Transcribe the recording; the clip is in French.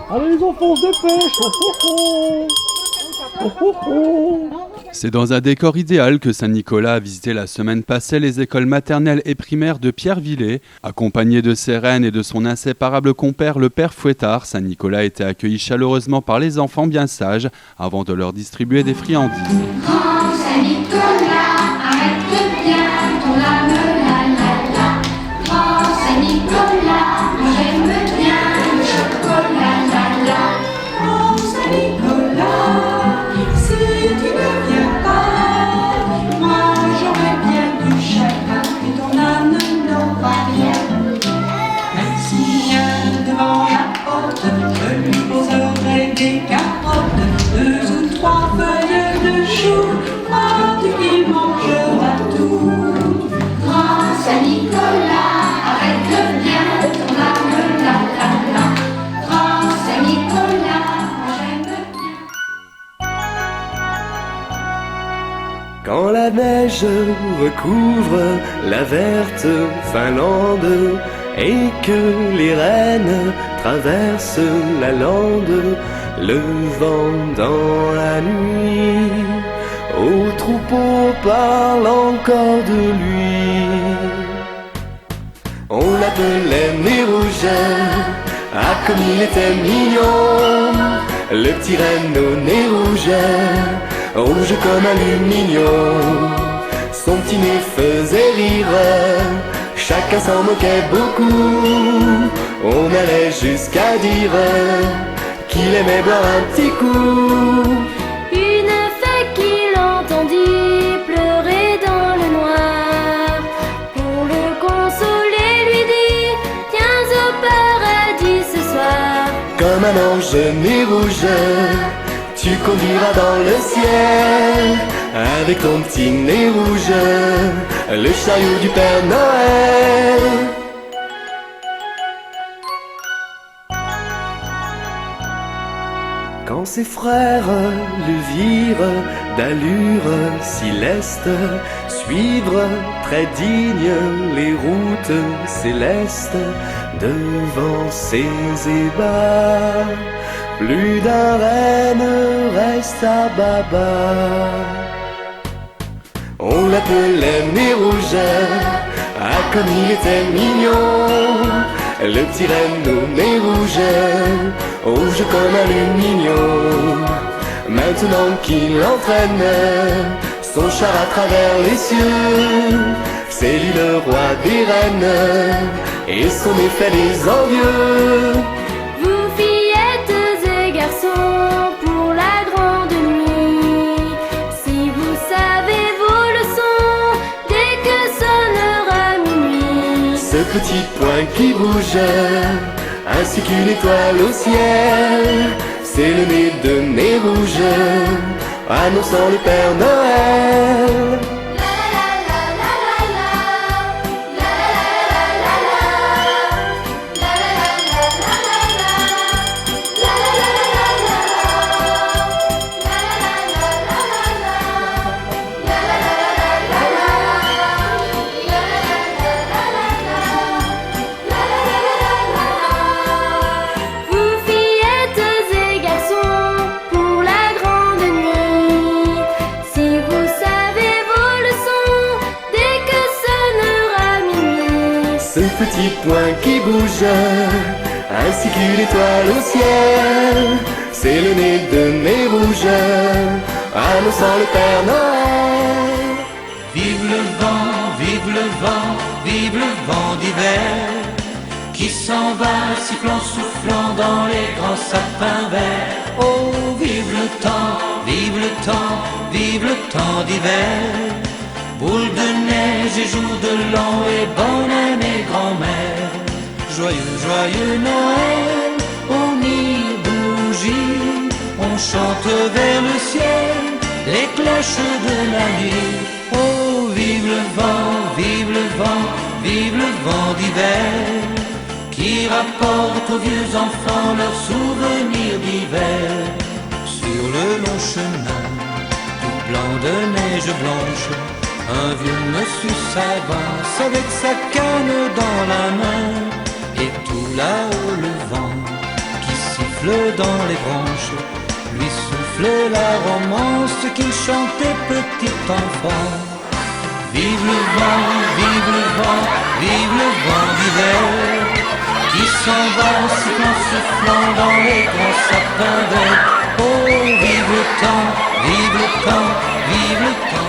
Allez les enfants, on se dépêche. C'est dans un décor idéal que Saint-Nicolas a visité la semaine passée les écoles maternelles et primaires de Pierrevillers. Accompagné de ses reines et de son inséparable compère, le père Fouettard, Saint-Nicolas a été accueilli chaleureusement par les enfants bien sages avant de leur distribuer des friandises. Grand Saint-Nicolas, arrête bien ton âme, la la la. Grand Saint-Nicolas, moi j'aime bien le chocolat, la la. Grand Saint-Nicolas, si tu ne viens pas, moi j'aurais bien du chagrin et ton âme n'aura rien. Même s'il vient devant la porte, je lui poserai des carottes, 2 ou 3 feuilles de chou, il mangera tout. Grand Saint-Nicolas, arrête bien ton âme, la la la. Grand Saint-Nicolas, moi j'aime bien. Quand la neige recouvre la verte Finlande et que les rennes traversent la lande, le vent dans la nuit au troupeau parle encore de lui. On l'appelait Nez Rouge, ah comme il était mignon, le petit renne au nez rouge, rouge comme aluminium. Son petit nez faisait rire, chacun s'en moquait beaucoup. On allait jusqu'à dire qu'il aimait boire un petit coup. Une fée qui l'entendit pleurer dans le noir, pour le consoler lui dit: viens au paradis ce soir. Comme un ange nez rouge, tu conduiras dans le ciel, avec ton petit nez rouge, le chariot du Père Noël. Quand ses frères le virent d'allure si leste, suivre très digne les routes célestes, devant ses ébats, plus d'un renne resta baba. On l'appelait Nez Rouge, ah comme il était mignon, le petit renne au nez rouge, rouge comme aluminium. Maintenant qu'il entraîne son char à travers les cieux, c'est lui le roi des rennes, et son effet les envieux. Vous fillettes et garçons, pour la grande nuit, si vous savez vos leçons, dès que sonnera minuit, Ce petit point qui bouge, ainsi qu'une étoile au ciel, c'est le nez de Nez Rouge, annonçant le Père Noël. Ce petit point qui bouge, ainsi qu'une étoile au ciel, c'est le nez de Nez Rouge, annonçant le Père Noël. Vive le vent, vive le vent, vive le vent d'hiver, qui s'en va sifflant, soufflant dans les grands sapins verts. Oh, vive le temps, vive le temps, vive le temps d'hiver, boule de neige et jour de l'an et bonne année grand-mère. Joyeux, joyeux Noël, on y bougie, on chante vers le ciel les cloches de la nuit. Oh, vive le vent, vive le vent, vive le vent d'hiver, qui rapporte aux vieux enfants leurs souvenirs d'hiver. Sur le long chemin, tout blanc de neige blanche, un vieux monsieur s'avance avec sa canne dans la main, et tout là-haut le vent qui siffle souffle dans les branches, lui souffle la romance qu'il chantait petit enfant. Vive le vent, vive le vent, vive le vent d'hiver, qui s'en va sifflant, soufflant dans les grands sapins verts. Oh, vive le temps, vive le temps, vive le temps